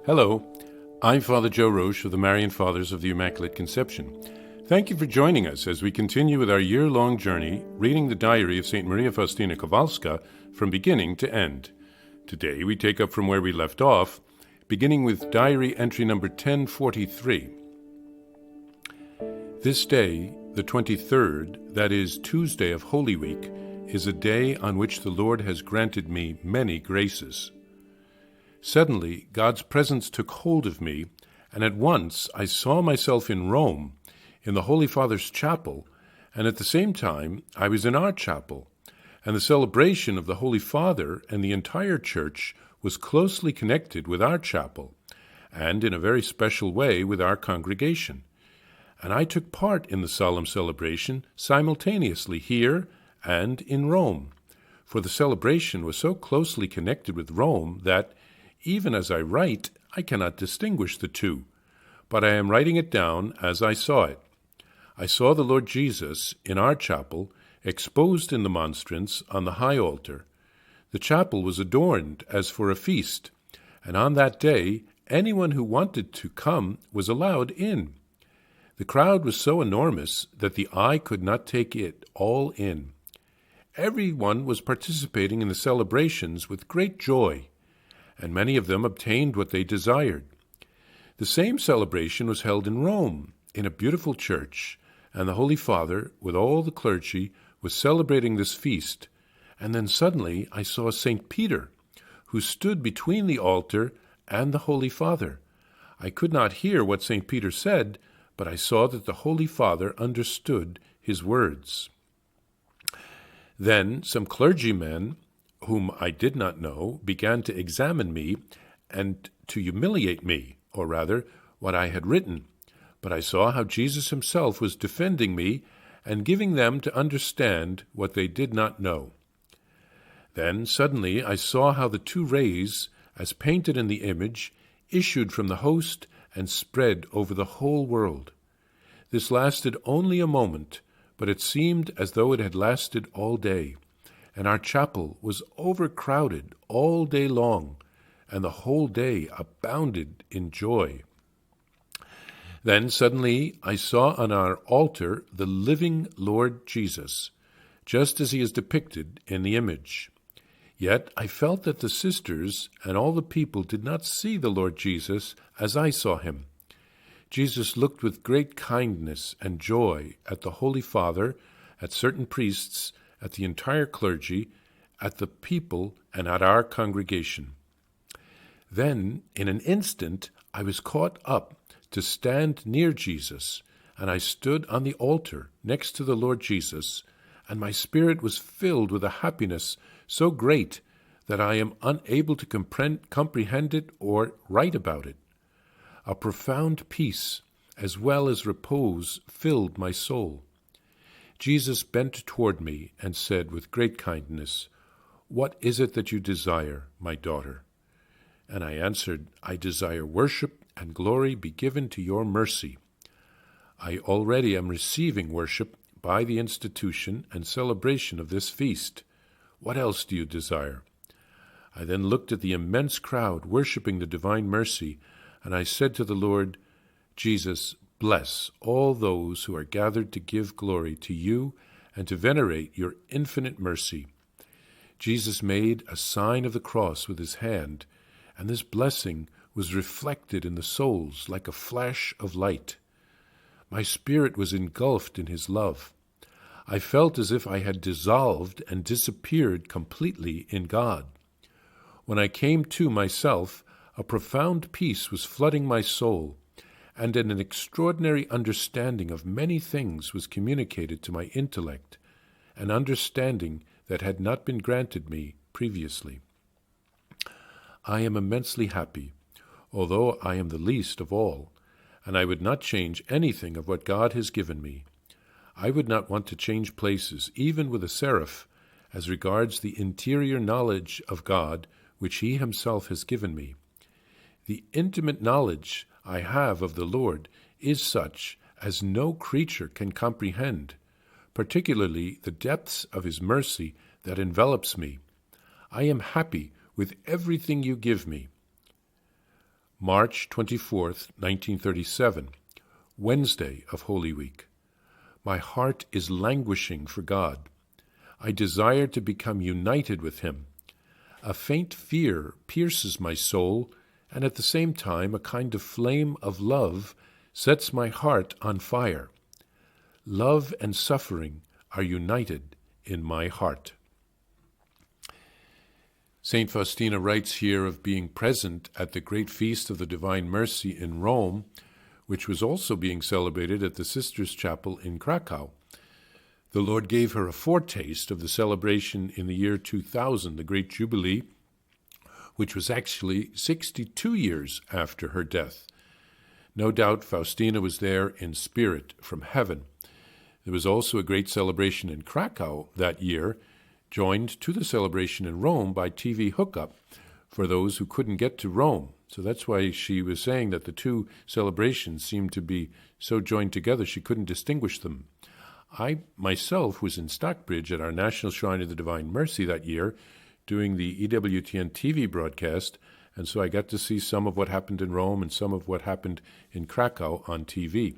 Hello, I'm Father Joe Roesch of the Marian Fathers of the Immaculate Conception. Thank you for joining us as we continue with our year-long journey reading the diary of St. Maria Faustina Kowalska from beginning to end. Today we take up from where we left off, beginning with diary entry number 1043. This day, the 23rd, that is Tuesday of Holy Week, is a day on which the Lord has granted me many graces. Suddenly, God's presence took hold of me, and at once I saw myself in Rome, in the Holy Father's chapel, and at the same time I was in our chapel, and the celebration of the Holy Father and the entire Church was closely connected with our chapel, and in a very special way with our congregation. And I took part in the solemn celebration simultaneously here and in Rome, for the celebration was so closely connected with Rome that, even as I write, I cannot distinguish the two, but I am writing it down as I saw it. I saw the Lord Jesus in our chapel, exposed in the monstrance on the high altar. The chapel was adorned as for a feast, and on that day anyone who wanted to come was allowed in. The crowd was so enormous that the eye could not take it all in. Everyone was participating in the celebrations with great joy, and many of them obtained what they desired. The same celebration was held in Rome, in a beautiful church, and the Holy Father, with all the clergy, was celebrating this feast, and then suddenly I saw St. Peter, who stood between the altar and the Holy Father. I could not hear what St. Peter said, but I saw that the Holy Father understood his words. Then some clergymen, whom I did not know, began to examine me and to humiliate me, or rather, what I had written. But I saw how Jesus himself was defending me and giving them to understand what they did not know. Then suddenly I saw how the two rays, as painted in the image, issued from the host and spread over the whole world. This lasted only a moment, but it seemed as though it had lasted all day. And our chapel was overcrowded all day long, and the whole day abounded in joy. Then suddenly I saw on our altar the living Lord Jesus, just as he is depicted in the image. Yet I felt that the sisters and all the people did not see the Lord Jesus as I saw him. Jesus looked with great kindness and joy at the Holy Father, at certain priests, at the entire clergy, at the people, and at our congregation. Then, in an instant, I was caught up to stand near Jesus, and I stood on the altar next to the Lord Jesus, and my spirit was filled with a happiness so great that I am unable to comprehend it or write about it. A profound peace, as well as repose, filled my soul. Jesus bent toward me and said with great kindness, "What is it that you desire, my daughter?" And I answered, "I desire worship and glory be given to your mercy. I already am receiving worship by the institution and celebration of this feast. What else do you desire?" I then looked at the immense crowd worshiping the divine mercy, and I said to the Lord, "Jesus, bless all those who are gathered to give glory to you and to venerate your infinite mercy." Jesus made a sign of the cross with his hand, and this blessing was reflected in the souls like a flash of light. My spirit was engulfed in his love. I felt as if I had dissolved and disappeared completely in God. When I came to myself, a profound peace was flooding my soul, and an extraordinary understanding of many things was communicated to my intellect, an understanding that had not been granted me previously. I am immensely happy, although I am the least of all, and I would not change anything of what God has given me. I would not want to change places, even with a seraph, as regards the interior knowledge of God which he himself has given me. The intimate knowledge I have of the Lord is such as no creature can comprehend, particularly the depths of his mercy that envelops me. I am happy with everything you give me. March 24th, 1937, Wednesday of Holy Week. My heart is languishing for God. I desire to become united with him. A faint fear pierces my soul, and at the same time a kind of flame of love sets my heart on fire. Love and suffering are united in my heart. St. Faustina writes here of being present at the great feast of the Divine Mercy in Rome, which was also being celebrated at the Sisters' Chapel in Krakow. The Lord gave her a foretaste of the celebration in the year 2000, the Great Jubilee, which was actually 62 years after her death. No doubt Faustina was there in spirit from heaven. There was also a great celebration in Krakow that year, joined to the celebration in Rome by TV hookup for those who couldn't get to Rome. So that's why she was saying that the two celebrations seemed to be so joined together she couldn't distinguish them. I myself was in Stockbridge at our National Shrine of the Divine Mercy that year doing the EWTN TV broadcast, and so I got to see some of what happened in Rome and some of what happened in Krakow on TV.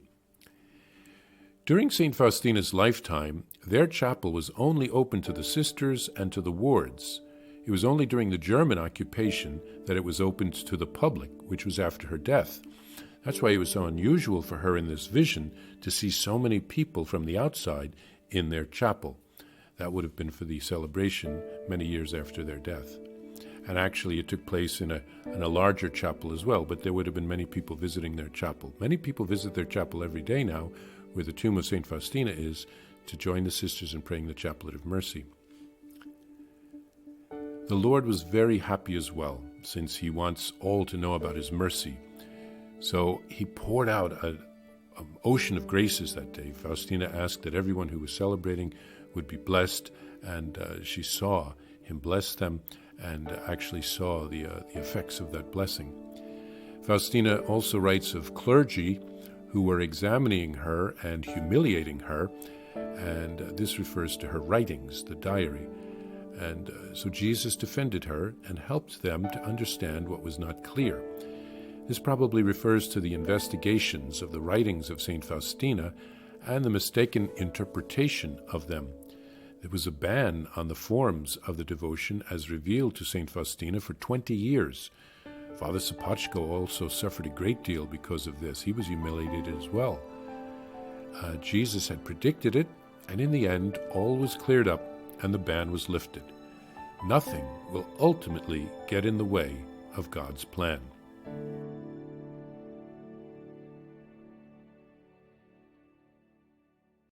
During St. Faustina's lifetime, their chapel was only open to the sisters and to the wards. It was only during the German occupation that it was opened to the public, which was after her death. That's why it was so unusual for her in this vision to see so many people from the outside in their chapel. That would have been for the celebration many years after their death. And actually it took place in a larger chapel as well, but there would have been many people visiting their chapel. Many people visit their chapel every day now, where the tomb of St. Faustina is, to join the sisters in praying the Chaplet of Mercy. The Lord was very happy as well, since he wants all to know about his mercy. So he poured out an ocean of graces that day. Faustina asked that everyone who was celebrating would be blessed, and she saw him bless them and actually saw the effects of that blessing. Faustina also writes of clergy who were examining her and humiliating her, and this refers to her writings, the diary. And so Jesus defended her and helped them to understand what was not clear. This probably refers to the investigations of the writings of St. Faustina and the mistaken interpretation of them. There was a ban on the forms of the devotion as revealed to St. Faustina for 20 years. Father Sapachko also suffered a great deal because of this. He was humiliated as well. Jesus had predicted it, and in the end, all was cleared up and the ban was lifted. Nothing will ultimately get in the way of God's plan.